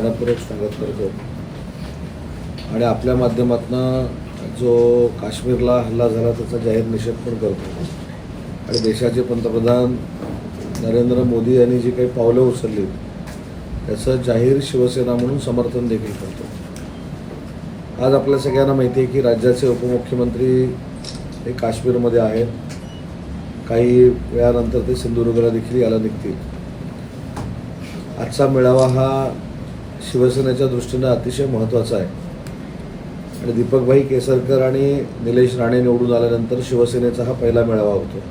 मनपूर्वक स्वागत करतो आणि आपल्या माध्यमातून जो काश्मीरला हल्ला झाला त्याचा जाहीर निषेध पण करतो आणि देशाचे पंतप्रधान नरेंद्र मोदी यांनी जी काही पावलं उचलली त्याचं जाहीर शिवसेना म्हणून समर्थन देखील करतो। आज आपल्या सगळ्यांना माहिती आहे की राज्याचे उपमुख्यमंत्री हे काश्मीरमध्ये आहेत, काही वेळानंतर ते सिंधुदुर्गला देखील यायला निघतील। आजचा मेळावा हा शिवसेनेच्या दृष्टीने अतिशय महत्त्वाचा आहे आणि दीपकभाई केसरकर आणि निलेश राणे निवडून आल्यानंतर शिवसेनेचा हा पहिला मेळावा होतो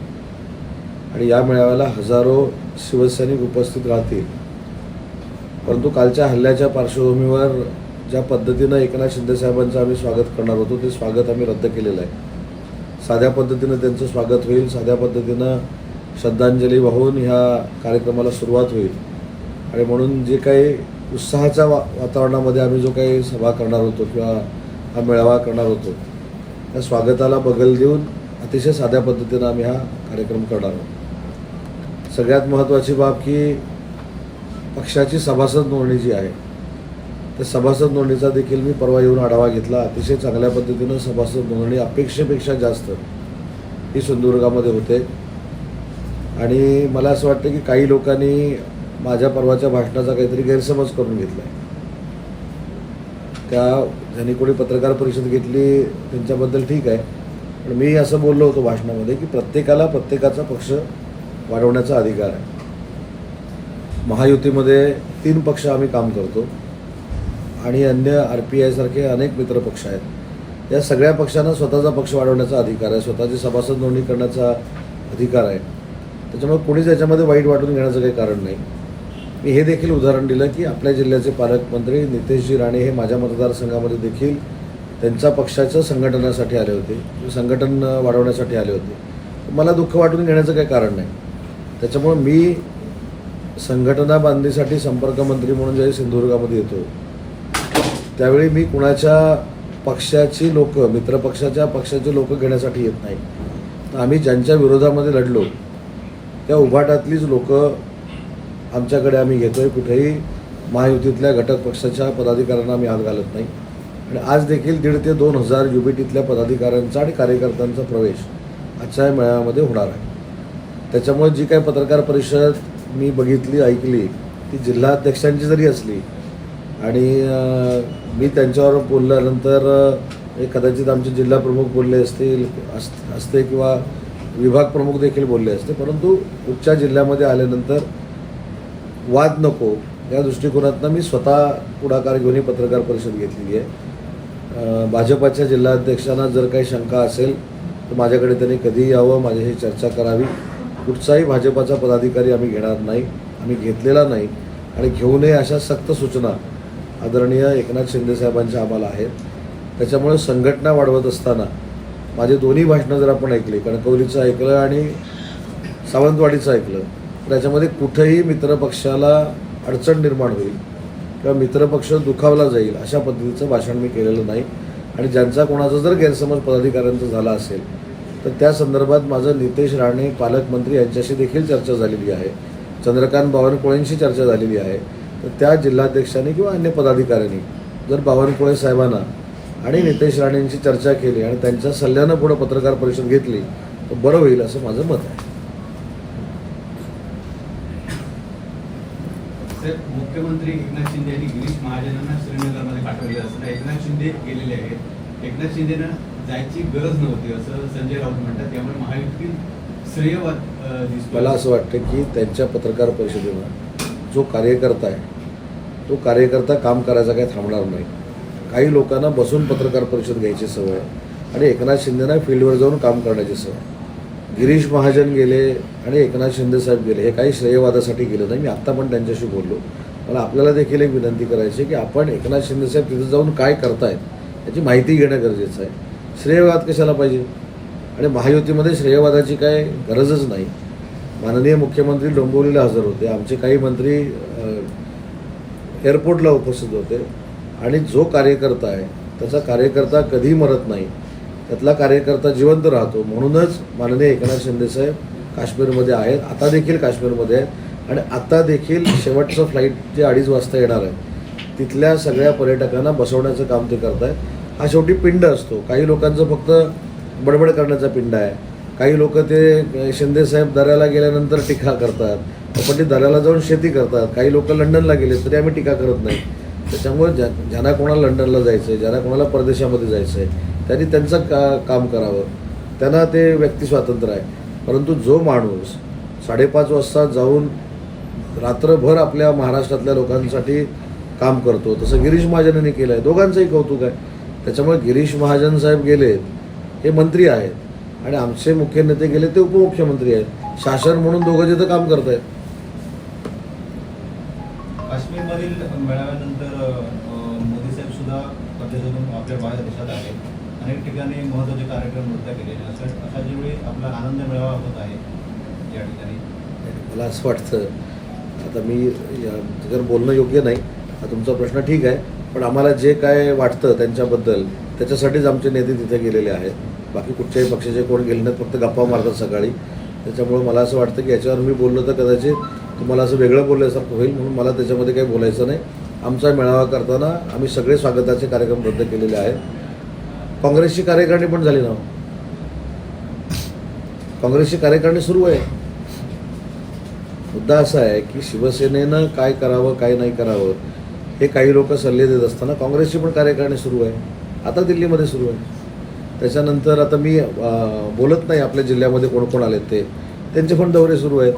आणि या मेळाव्याला हजारो शिवसैनिक उपस्थित राहतील। परंतु कालच्या हल्ल्याच्या पार्श्वभूमीवर ज्या पद्धतीनं एकनाथ शिंदे साहेबांचं आम्ही स्वागत करणार होतो ते स्वागत आम्ही रद्द केलेलं आहे। साध्या पद्धतीनं त्यांचं स्वागत होईल, साध्या पद्धतीनं श्रद्धांजली वाहून ह्या कार्यक्रमाला सुरुवात होईल आणि म्हणून जे काही उत्साहाच्या वातावरणामध्ये आम्ही जो काही सभा करणार होतो किंवा हा मेळावा करणार होतो त्या स्वागताला बगल देऊन अतिशय साध्या पद्धतीनं आम्ही हा कार्यक्रम करणार आहोत। सगळ्यात महत्त्वाची बाब की पक्षाची सभासद नोंदणी जी आहे त्या सभासद नोंदणीचा देखील मी परवा येऊन आढावा घेतला। अतिशय चांगल्या पद्धतीनं सभासद नोंदणी अपेक्षेपेक्षा जास्त ही सिंधुदुर्गामध्ये होते आणि मला असं वाटतं की काही लोकांनी माझ्या परवाच्या भाषणाचा काहीतरी गैरसमज करून घेतला आहे। ज्यांनी कोणी पत्रकार परिषद घेतली त्यांच्याबद्दल ठीक आहे, पण मी असं बोललो होतो भाषणामध्ये की प्रत्येकाला प्रत्येकाचा पक्ष वाढवण्याचा अधिकार आहे। महायुतीमध्ये 3 पक्ष आम्ही काम करतो आणि अन्य RPI सारखे अनेक मित्र पक्ष आहेत। या सगळ्या पक्षांना स्वतःचा पक्ष वाढवण्याचा अधिकार आहे, स्वतःची सभासद नोंदणी करण्याचा अधिकार आहे। त्याच्यामुळे कोणीच याच्यामध्ये वाईट वाटून घेण्याचं काही कारण नाही। मी हे देखील उदाहरण दिलं की आपल्या जिल्ह्याचे पालकमंत्री नितेशजी राणे हे माझ्या मतदारसंघामध्ये देखील त्यांच्या पक्षाचं संघटनासाठी आले होते, संघटन वाढवण्यासाठी आले होते। मला दुःख वाटून घेण्याचं काही कारण नाही। त्याच्यामुळे मी संघटना बांधणीसाठी संपर्क मंत्री म्हणून ज्यावेळी सिंधुदुर्गामध्ये येतो त्यावेळी मी कुणाच्या पक्षाची लोक मित्रपक्षाच्या पक्षाचे लोक घेण्यासाठी येत नाही। तर आम्ही ज्यांच्या विरोधामध्ये लढलो त्या उभाटातलीच लोक आमच्याकडे आम्ही घेतो आहे। कुठेही महायुतीतल्या घटक पक्षाच्या पदाधिकाऱ्यांना आम्ही हात घालत नाही आणि आज देखील 1,500 ते 2,000 UBTतल्या पदाधिकाऱ्यांचा आणि कार्यकर्त्यांचा प्रवेश आजच्या मेळाव्यामध्ये होणार आहे। त्याच्यामुळे जी काही पत्रकार परिषद मी बघितली ऐकली ती जिल्हाध्यक्षांची जरी असली आणि मी त्यांच्यावर बोलल्यानंतर कदाचित आमचे जिल्हा प्रमुख बोलले असते किंवा विभाग प्रमुख देखील बोलले असते, परंतु उच्च जिल्ह्यामध्ये आल्यानंतर वाद नको या दृष्टिकोनातून मी स्वतः पुढाकार घेऊन ही पत्रकार परिषद घेतलेली आहे। भाजपाच्या जिल्हाध्यक्षांना जर काही शंका असेल तर माझ्याकडे त्यांनी कधीही यावं, माझ्याशी चर्चा करावी। कुठचाही भाजपाचा पदाधिकारी आम्ही घेणार नाही, आम्ही घेतलेला नाही आणि घेऊ नये अशा सक्त सूचना आदरणीय एकनाथ शिंदे साहेबांच्या आम्हाला आहेत। त्याच्यामुळे संघटना वाढवत असताना माझे दोन्ही भाषणं जर आपण ऐकली, कणकवलीचं ऐकलं आणि सावंतवाडीचं ऐकलं, तर याच्यामध्ये कुठेही मित्रपक्षाला अडचण निर्माण होईल किंवा मित्रपक्ष दुखावला जाईल अशा पद्धतीचं भाषण मी केलेलं नाही आणि ज्यांचा कोणाचा जर गैरसमज पदाधिकाऱ्यांचा झाला असेल तर त्या संदर्भात माझं नितेश राणे पालकमंत्री यांच्याशी देखील चर्चा झालेली आहे, चंद्रकांत बावनकुळेंशी चर्चा झालेली आहे। तर त्या जिल्हाध्यक्षांनी किंवा अन्य पदाधिकाऱ्यांनी जर बावनकुळे साहेबांना आणि नितेश राणेंची चर्चा केली आणि त्यांच्या सल्ल्यानं पुढे पत्रकार परिषद घेतली तर बरं होईल असं माझं मत आहे। मुख्यमंत्री एकनाथ शिंदे यांनी गिरीश महाजनांना श्रीनगरमध्ये पाठवले असं एकनाथ शिंदे गेलेले आहेत। एकनाथ शिंदेना जायची गरज नव्हती असं संजय राऊत म्हणतात, त्यामुळे महायुतीतील श्रेयवाद दिसतो। मला असं वाटतं की त्यांच्या पत्रकार परिषदेला जो कार्यकर्ता आहे तो कार्यकर्ता काम करायचा काही थांबणार नाही। काही लोकांना बसून पत्रकार परिषद घ्यायची सवय आणि एकनाथ शिंदेना फील्डवर जाऊन काम करण्याची सवय। गिरीश महाजन गेले आणि एकनाथ शिंदे साहेब गेले हे काही श्रेयवादासाठी गेलं नाही। मी आत्ता पण त्यांच्याशी बोललो। मला आपल्याला देखील एक विनंती करायची की आपण एकनाथ शिंदे साहेब तिथे जाऊन काय करतायत याची माहिती घेणं गरजेचं आहे। श्रेयवाद कशाला पाहिजे आणि महायुतीमध्ये श्रेयवादाची काय गरजच नाही। माननीय मुख्यमंत्री डोंबिवलीला हजर होते, आमचे काही मंत्री एअरपोर्टला उपस्थित होते आणि जो कार्यकर्ता आहे त्याचा कार्यकर्ता कधी मरत नाही, त्यातला कार्यकर्ता जिवंत राहतो। म्हणूनच माननीय एकनाथ शिंदे साहेब काश्मीरमध्ये आहेत, आता देखील काश्मीरमध्ये आहेत आणि आता देखील शेवटचं फ्लाईट जे 2:30 वाजता येणार आहे तिथल्या सगळ्या पर्यटकांना बसवण्याचं काम ते करत आहेत. हा शेवटी पिंड असतो. काही लोकांचं फक्त बडबड करण्याचा पिंड आहे. काही लोक ते शिंदेसाहेब दऱ्याला गेल्यानंतर टीका करतात, पण ते दऱ्याला जाऊन शेती करतात. काही लोक लंडनला गेले तरी आम्ही टीका करत नाही. त्याच्यामुळे ज्यांना कोणाला लंडनला जायचं आहे, ज्यांना कोणाला परदेशामध्ये जायचं आहे, त्यांनी त्यांचं काम करावं. त्यांना ते व्यक्ती स्वातंत्र्य आहे. परंतु जो माणूस 5:30 वाजता जाऊन रात्रभर आपल्या महाराष्ट्रातल्या लोकांसाठी काम करतो, तसं गिरीश महाजनांनी केलं आहे. दोघांचंही कौतुक आहे. त्याच्यामुळे गिरीश महाजन साहेब गेलेत, हे मंत्री आहेत, आणि आमचे मुख्य नेते गेले ते उपमुख्यमंत्री आहेत. शासन म्हणून दोघं जिथं काम करत आहेत. काश्मीरमधील मेळाव्यानंतर मोदी साहेब सुद्धा परदेशातून आपल्या बाहेर देशात आहे. अनेक ठिकाणी महत्त्वाचे कार्यक्रम रद्द केलेले. अशा वेळी आपला आनंद मेळावा होत आहे या ठिकाणी. मला असं वाटतं, आता मी त्याच्यावर बोलणं योग्य नाही. हा तुमचा प्रश्न ठीक आहे, पण आम्हाला जे काय वाटतं त्यांच्याबद्दल त्याच्यासाठीच आमचे नेते तिथे गेलेले आहेत. बाकी कुठच्याही पक्षाचे कोण गेले नाहीत, फक्त गप्पा मारतात सकाळी. त्याच्यामुळे मला असं वाटतं की याच्यावर मी बोललो तर कदाचित तुम्हाला असं वेगळं बोलल्यासारखं होईल, म्हणून मला त्याच्यामध्ये काही बोलायचं नाही. आमचा मेळावा करताना आम्ही सगळे स्वागताचे कार्यक्रम रद्द केलेले आहेत. काँग्रेसची कार्यकारिणी पण झाली ना, काँग्रेसची कार्यकारिणी सुरू आहे. मुद्दा असा आहे की शिवसेनेनं काय करावं काय नाही करावं हे काही लोक सल्ले देत असताना काँग्रेसची पण कार्यकारिणी सुरू आहे. आता दिल्लीमध्ये सुरू आहे. त्याच्यानंतर आता मी बोलत नाही आपल्या जिल्ह्यामध्ये कोण कोण आलेत ते, त्यांचे पण दौरे सुरू आहेत.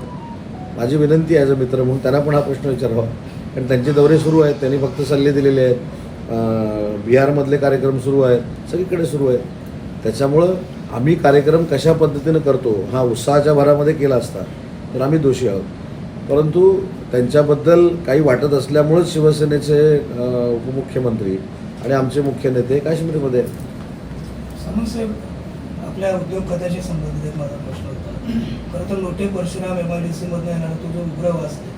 माझी विनंती आहे ॲज अ मित्र म्हणून त्यांना पण हा प्रश्न विचारावा, कारण त्यांचे दौरे सुरू आहेत. त्यांनी फक्त सल्ले दिलेले आहेत. बिहारमधले कार्यक्रम सुरू आहेत, सगळीकडे सुरू आहेत. त्याच्यामुळं आम्ही कार्यक्रम कशा पद्धतीनं करतो हा उत्साहाच्या भरामध्ये केला असता तर आम्ही दोषी आहोत. परंतु त्यांच्याबद्दल काही वाटत असल्यामुळंच शिवसेनेचे उपमुख्यमंत्री आणि आमचे मुख्य नेते काश्मीरमध्ये. सामंतसाहेब, आपल्या उद्योग खात्याशी संबंधित माझा प्रश्न होता. खरं तर लोटे परशुराम MIDC-मधून येणारा तो जो उग्रवास आहे,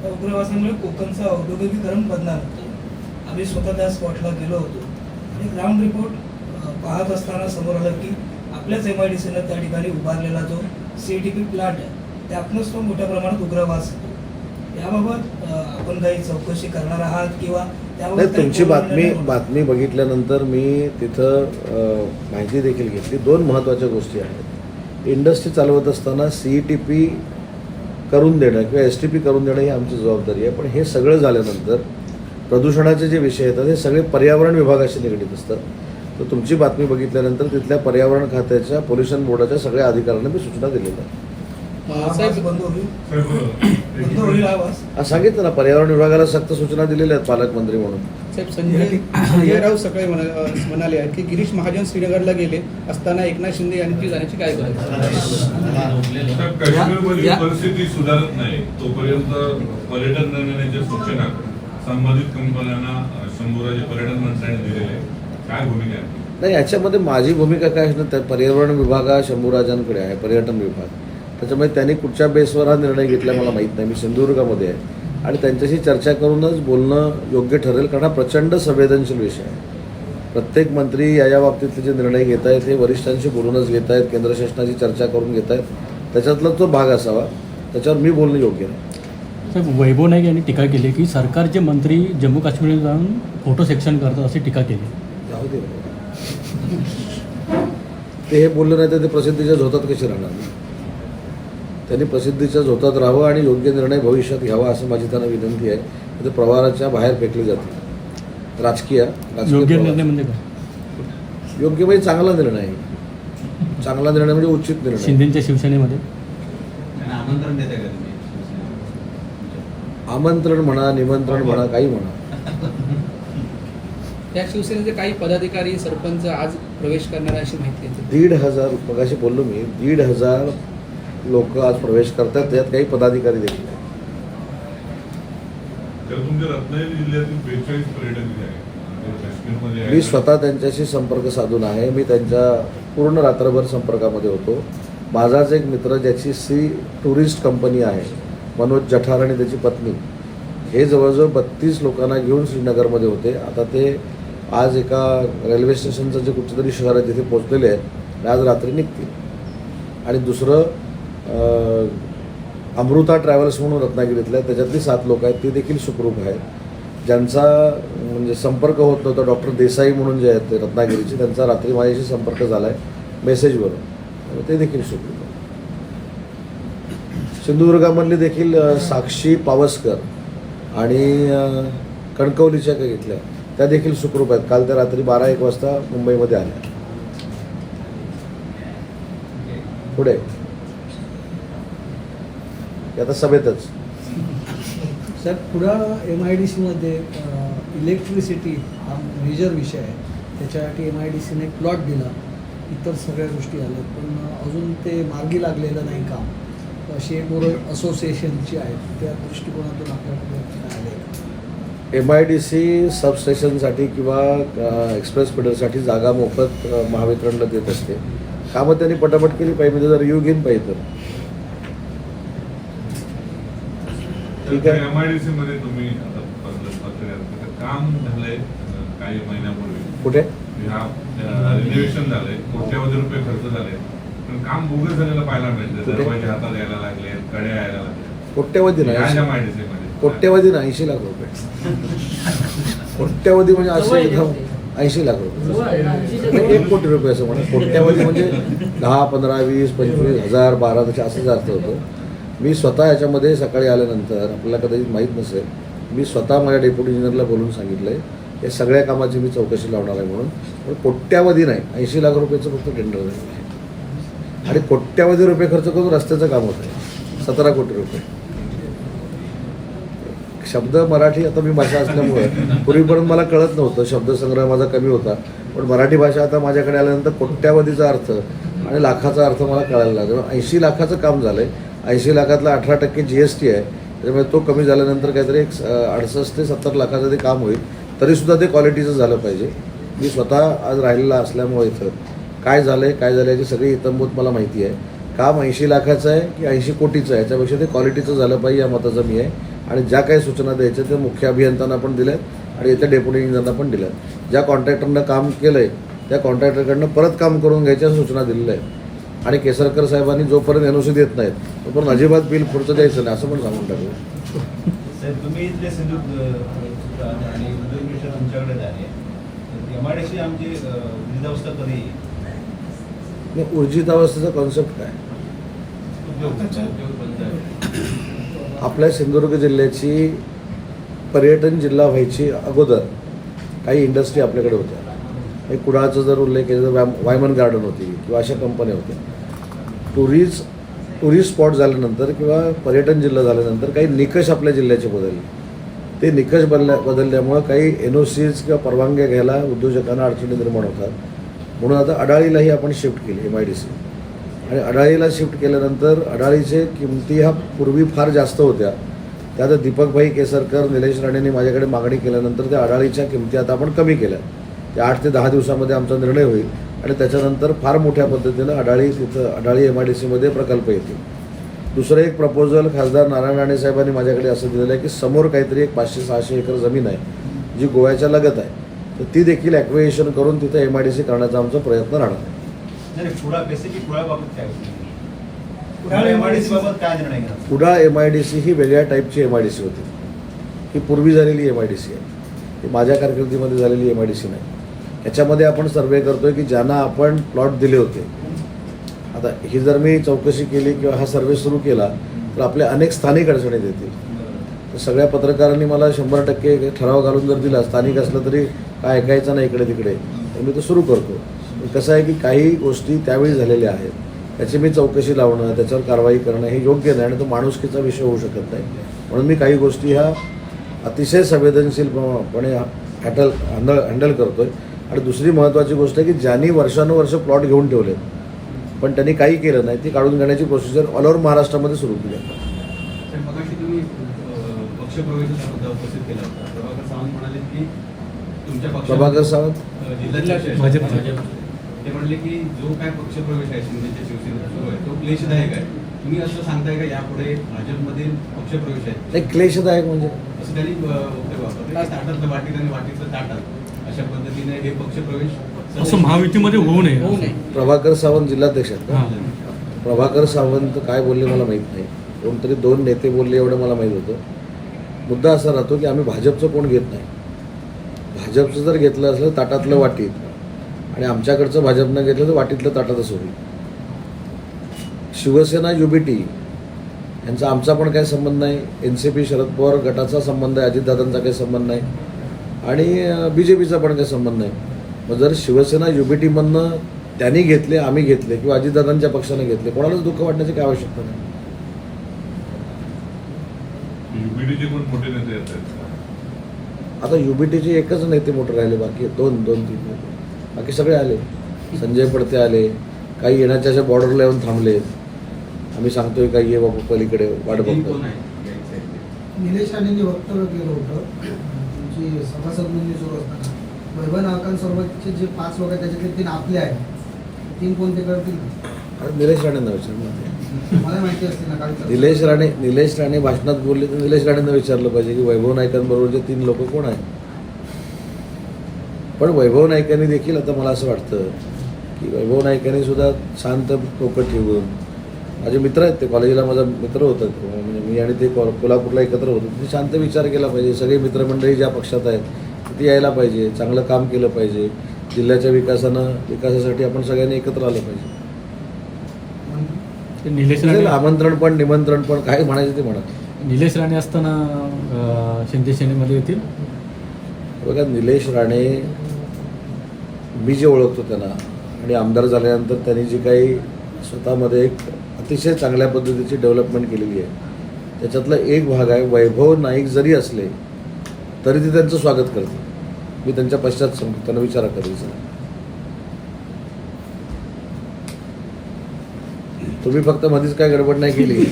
त्या उग्रवासामुळे कोकणचं औद्योगिकीकरण बदनाम होतं. आम्ही स्वतः त्या स्पॉटला गेलो होतो आणि ग्राउंड रिपोर्ट पाहत असताना समोर आलं की आपल्याच MIDC-नं त्या ठिकाणी उभारलेला जो CTP प्लांट आहे त्यातूनच तो मोठ्या प्रमाणात उग्रवास होतो. याबाबत आपण काही चौकशी करणार आहात किंवा नाही, तुमची बातमी बघितल्यानंतर मी तिथं माहिती देखील घेतली. 2 महत्त्वाच्या गोष्टी आहेत. इंडस्ट्री चालवत असताना CETP करून देणं किंवा STP करून देणं ही आमची जबाबदारी आहे. पण हे सगळं झाल्यानंतर प्रदूषणाचे जे विषय येतात हे सगळे पर्यावरण विभागाशी निगडीत असतात. तर तुमची बातमी बघितल्यानंतर तिथल्या पर्यावरण खात्याच्या पोल्युशन बोर्डाच्या सगळ्या अधिकाऱ्यांना मी सूचना दिलेल्या आहेत. बंद होईल आवाज. सांगितलं ना, पर्यावरण विभागाला सक्त सूचना दिलेल्या आहेत पालकमंत्री म्हणून. साहेब, संजय राऊत सकाळी म्हणाले आहेत की गिरीश महाजन श्रीनगरला गेले असताना एकनाथ शिंदे यांची जाण्याची काय गरज? काश्मीरमधील परिस्थिती सुधारत नाही तोपर्यंत पर्यटन निर्णयाच्या सूचना संबंधित कंपन्यांना शंभूराजे पर्यटन मंत्र्यांनी दिलेल्या काय भूमिका आहे? नाही, याच्यामध्ये माझी भूमिका काय आहे ना, पर्यावरण विभाग हा शंभूराजांकडे आहे, पर्यटन विभाग. त्याच्यामुळे त्यांनी कुठच्या बेसवर हा निर्णय घेतला मला माहीत नाही. मी सिंधुदुर्गामध्ये आहे आणि त्यांच्याशी चर्चा करूनच बोलणं योग्य ठरेल, कारण हा प्रचंड संवेदनशील विषय आहे. प्रत्येक मंत्री या बाबतीतले जे निर्णय घेत आहेत हे वरिष्ठांशी बोलूनच घेत आहेत, केंद्र शासनाची चर्चा करून घेत आहेत. त्याच्यातला तो भाग असावा, त्याच्यावर मी बोलणं योग्य नाही. साहेब, वैभव नाईक यांनी टीका केली की सरकारचे मंत्री जम्मू काश्मीरला जाऊन फोटो सेक्शन करतात अशी टीका केली. जाऊ दे, ते हे बोललं नाही तर ते प्रसिद्धीच्या झोतात कशी राहणार. त्यांनी प्रसिद्धीच्या झोतात राहावं आणि योग्य निर्णय भविष्यात घ्यावा असं माझी त्यांना विनंती आहे. ते प्रवाहाच्या बाहेर फेकले जातील. राजकीय योग्य निर्णय म्हणजे काय? योग्य म्हणजे चांगला निर्णय. चांगला निर्णय म्हणजे उचित निर्णय. शिंदेच्या शिवसेनेमध्ये त्यांना आमंत्रण देता का तुम्ही? आमंत्रण म्हणा, निमंत्रण म्हणा, काही म्हणा. त्या शिवसेनेचे काही पदाधिकारी सरपंच आज प्रवेश करणार अशी माहिती आहे. 1,500 मगाशी बोललो मी, 1,500 लोक आज प्रवेश करतात. त्यात काही पदाधिकारी देखील आहेत. तर तुमच्या रत्नागिरी जिल्ह्यातील 42 पर्यटक जे आहेत काश्मीरमध्ये मी स्वतः त्यांच्याशी संपर्क साधून आहे. मी त्यांच्या पूर्ण रात्रभर संपर्कामध्ये होतो. माझाच एक मित्र ज्याची सी टुरिस्ट कंपनी आहे, मनोज जठार आणि त्याची पत्नी, हे जवळजवळ 32 लोकांना घेऊन श्रीनगरमध्ये होते. आता ते आज एका रेल्वे स्टेशनचं जे कुठचं तरी शहर आहे तिथे पोहोचलेले आहेत. आज रात्री निघतील. आणि दुसरं अमृता ट्रॅव्हल्स म्हणून रत्नागिरीतलं आहे, त्याच्यातली 7 लोक आहेत, ती देखील सुखरूप आहेत. ज्यांचा म्हणजे संपर्क होत नव्हता, डॉक्टर देसाई म्हणून जे आहेत ते रत्नागिरीचे, त्यांचा रात्री माझ्याशी संपर्क झाला आहे मेसेजवरून, त्यामुळे ते देखील सुखरूप आहे. सिंधुदुर्गामधली देखील साक्षी पावसकर आणि कणकवलीच्या काही घेतल्या त्या देखील सुखरूप आहेत. काल त्या रात्री 12-1 वाजता मुंबईमध्ये आल्या. पुढे ते आता सभेतच. सर कुडाळ MIDCमध्ये इलेक्ट्रिसिटी हा मेजर विषय आहे. त्याच्यासाठी MIDCने एक प्लॉट दिला, इतर सगळ्या गोष्टी आल्या, पण अजून ते मार्गी लागलेलं नाही काम. अशी एक बोरं असोसिएशनची आहेत, त्या दृष्टिकोनातून आपल्याकडे काय आले? MIDC सबस्टेशनसाठी किंवा एक्सप्रेस फिडरसाठी जागा मोफत महावितरणला देत असते. कामं त्यांनी पटापट केली पाहिजे, म्हणजे जर रिव्ह्यू घेईन पाहिजे तर ठीक आहे. MIDC मध्ये तुम्ही आता पत्रकार काम झालंय काही महिन्यापूर्वी, कुठे रिनोव्हेशन झालंय, कोट्यवधी रुपये खर्च झाले, पण काम बोगस झालेलं पाहायला मिळतं. कुठे? दरवाजे हातात यायला लागले, कड्या यायला लागल्या. कोट्यवधी नाही, MIDC मध्ये कोट्यवधी नाही, 80 लाख रुपये. कोट्यवधी म्हणजे असे एकदम 80 लाख रुपये, 1 कोटी रुपये असं म्हणा. कोट्यवधी म्हणजे 10, 15, 20, 25 हजार, 12 तसे असंच अर्थ होतो. मी स्वतः याच्यामध्ये सकाळी आल्यानंतर, आपल्याला कदाचित माहीत नसेल, मी स्वतः माझ्या डेप्युटी इंजिनियरला बोलून सांगितलं आहे या सगळ्या कामाची मी चौकशी लावणार आहे म्हणून. पण कोट्यवधी नाही, 80 लाख रुपयाचं फक्त टेंडर आहे आणि कोट्यवधी रुपये खर्च करून रस्त्याचं काम होतं आहे 17 कोटी रुपये. शब्द मराठी आता मी भाषा असल्यामुळं पूर्वीपर्यंत मला कळत नव्हतं, शब्दसंग्रह माझा कमी होता, पण मराठी भाषा आता माझ्याकडे आल्यानंतर कोट्यवधीचा अर्थ आणि लाखाचा अर्थ मला कळायला लागला. 80 लाखाचं काम झालं आहे, 80 लाखातला 18% GST आहे, त्याच्यामुळे तो कमी झाल्यानंतर काहीतरी 68 ते 70 लाखाचं ते काम होईल. तरीसुद्धा ते क्वालिटीचं झालं पाहिजे. मी स्वतः आज राहिलेला असल्यामुळे इथं काय झालं याची सगळी इतंभूत मला माहिती आहे. काम 80 लाखाचं आहे की 80 कोटीचं आहे, याच्यापेक्षा ते क्वालिटीचं झालं पाहिजे या मताचं मी आहे. आणि ज्या काही सूचना द्यायच्या त्या मुख्य अभियंत्यांना पण दिल्यात आणि इथे डेप्युटी इंजिनियरना पण दिल्यात. ज्या कॉन्ट्रॅक्टरनं काम केलं आहे त्या कॉन्ट्रॅक्टरकडनं परत काम करून घ्यायच्या सूचना दिलेल्या आहेत. आणि केसरकर साहेबांनी जोपर्यंत NOC देत नाहीत तोपर्यंत अजिबात बिल पुढचं द्यायचं नाही असं पण सांगून टाकलं. साहेब तुम्ही इथले सिंधुदुर्ग आणि उद्योग मिशन तुमच्याकडेच आहे. MIDC आमची वृद्धावस्था कधी आणि ऊर्जित अवस्थेचा कॉन्सेप्ट काय? आपल्या सिंधुदुर्ग जिल्ह्याची पर्यटन जिल्हा व्हायची अगोदर काही इंडस्ट्री आपल्याकडे होत्या. काही कुडाळचा जर उल्लेख केला तर वायमन गार्डन होती किंवा अशा कंपन्या होत्या. टुरिस्ट स्पॉट झाल्यानंतर किंवा पर्यटन जिल्हा झाल्यानंतर काही निकष आपल्या जिल्ह्याचे बदलले. ते निकष बदलल्यामुळं काही NOCs किंवा परवानग्या घ्यायला उद्योजकांना अडचणी निर्माण होतात. म्हणून आता अडाळीलाही आपण शिफ्ट केली MIDC. आणि अडाळीला शिफ्ट केल्यानंतर अडाळीचे किमती ह्या पूर्वी फार जास्त होत्या. त्या आता दीपकभाई केसरकर, निलेश राणेंनी माझ्याकडे मागणी केल्यानंतर त्या अडाळीच्या किमती आता आपण कमी केल्या. त्या 8 ते 10 दिवसामध्ये आमचा निर्णय होईल आणि त्याच्यानंतर फार मोठ्या पद्धतीनं अडाळी MIDCमध्ये प्रकल्प येतील. दुसरं एक प्रपोजल खासदार नारायण राणे साहेबांनी माझ्याकडे असं दिलेलं आहे की समोर काहीतरी एक 500-600 एकर जमीन आहे जी गोव्याच्या लगत आहे, तर ती देखील ॲक्विएशन करून तिथं MIDC करण्याचा आमचा प्रयत्न राहणार आहे. कुडाळबाबत काय कुडाळ MIDC बाबत काय निर्णय घेणार? कुडाळ MIDC ही वेगळ्या टाईपची MIDC होती. ही पूर्वी झालेली MIDC आहे, ही माझ्या कारकिर्दीमध्ये झालेली MIDC नाही. याच्यामध्ये आपण सर्वे करतोय की ज्यांना आपण प्लॉट दिले होते. आता ही जर मी चौकशी केली किंवा हा सर्वे सुरू केला तर आपल्या अनेक स्थानिक अडचणी देतील. तर सगळ्या पत्रकारांनी मला 100% ठराव घालून जर दिला, स्थानिक असलं तरी काय ऐकायचं नाही इकडे तिकडे, तर मी तो सुरू करतो. कसं आहे की काही गोष्टी त्यावेळी झालेल्या आहेत, त्याची मी चौकशी लावणं, त्याच्यावर कारवाई करणं हे योग्य नाही आणि तो माणुसकीचा विषय होऊ शकत नाही. म्हणून मी काही गोष्टी ह्या अतिशय संवेदनशीलपणे हँडल करतो आहे. आणि दुसरी महत्त्वाची गोष्ट आहे की ज्यांनी वर्षानुवर्ष प्लॉट घेऊन ठेवले पण त्यांनी काही केलं नाही, ती काढून घेण्याची प्रोसिजर ऑल ओव्हर महाराष्ट्रामध्ये सुरू केली आहे. तर मगाशी तुम्ही पक्षप्रवेशाचा मुद्दा उपस्थित केला होता. प्रभाकर सावंत म्हणाले की तुमच्या प्रभाकर सावंत जिल्ह्याचे ते म्हणले की जो काय पक्षप्रवेश आहे शिंदेच्या शिवसेनेत सुरू आहे तो क्लेशदायक आहे. तुम्ही असं सांगताय का यापुढे भाजपमधील पक्षप्रवेश आहे नाही, क्लेशदायक म्हणजे असं त्यांनी वक्तव्य वापरलं की ताटातलं वाटीत आणि वाटीतलं ताटात अशा पद्धतीने हे पक्षप्रवेश असं महायुतीमध्ये होऊ नये. प्रभाकर सावंत जिल्हाध्यक्ष आहेत का? प्रभाकर सावंत काय बोलले मला माहीत नाही. कोणतरी 2 नेते बोलले एवढं मला माहीत होतं. मुद्दा असा राहतो की आम्ही भाजपचं कोण घेत नाही. भाजपचं जर घेतलं असलं ताटातलं वाटीत आणि आमच्याकडचं भाजपनं घेतलं तर वाटीतलं ताटातच होईल. शिवसेना युबीटी यांचा आमचा पण काही संबंध नाही, NCP शरद पवार गटाचा संबंध आहे, अजितदादांचा काही संबंध नाही आणि BJPचा पण काही संबंध नाही. मग जर शिवसेना युबीटीमधनं त्यांनी घेतले, आम्ही घेतले किंवा अजितदादांच्या पक्षाने घेतले, कोणालाच दुःख वाटण्याची काय आवश्यकता नाही. युबीडीचे पण मोठे नेते येत आहेत. आता युबीटीचे एकच नेते मोठे राहिले, बाकी दोन तीन नेते, बाकी सगळे आले. संजय पडते आले, काही येण्याच्या अशा बॉर्डरला येऊन थांबले. आम्ही सांगतोय काही ये बाबा पलीकडे वाट तीन बघतो. कोण आहे यायचे ते? निलेश राणेंनी वक्तव्य केलं होतं तुमची सभासद नोंदणी सुरू असताना वैभव नाकांसोबतचे जे 5 लोक आहेत त्याच्यातले 3 आपले आहेत. 3 कोणते करतील? आणि निलेश राणेंना विचारलं. मला माहिती असते ना काल निलेश राणे भाषणात बोलले तर निलेश राणेंना विचारलं पाहिजे की वैभव नाईकांबरोबरचे 3 लोक कोण आहेत. पण वैभव नाईकांनी देखील आता मला असं वाटतं की वैभव नाईकांनी सुद्धा शांत डोकं ठेवून, माझे मित्र आहेत ते, कॉलेजला माझा मित्र होतं, म्हणजे मी आणि ते कोल्हापूरला एकत्र होतो, ते शांत विचार केला पाहिजे. सगळी मित्रमंडळी ज्या पक्षात आहेत ती यायला पाहिजे, चांगलं काम केलं पाहिजे. जिल्ह्याच्या विकासासाठी आपण सगळ्यांनी एकत्र आलं पाहिजे. ते निलेश असेल राणे आमंत्रण पण निमंत्रण पण काय म्हणायचं ते म्हणा. निलेश राणे असताना शिंदे सेनेमध्ये येतील. बघा, निलेश राणे मी जे ओळखतो त्यांना आणि आमदार झाल्यानंतर त्यांनी जी काही स्वतःमध्ये एक अतिशय चांगल्या पद्धतीची डेव्हलपमेंट केलेली आहे, त्याच्यातला एक भाग आहे वैभव नाईक जरी असले तरी ते त्यांचं स्वागत करते. मी त्यांच्या पश्चात सांगतो, त्यांना विचारा करायचं. तुम्ही फक्त मध्येच काय गडबड नाही केली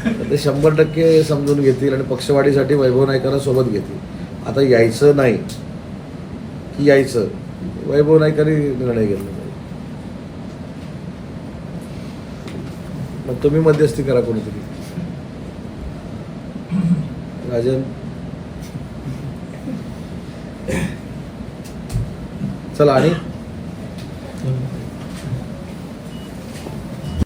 तर ते 100% समजून घेतील आणि पक्षवाढीसाठी वैभव नाईकांना सोबत घेतील. आता यायचं नाही की यायचं, वैभव नाईकांनी निर्णय घेतला पाहिजे. मग तुम्ही मध्यस्थी करा कोणीतरी. राजन, चला आणि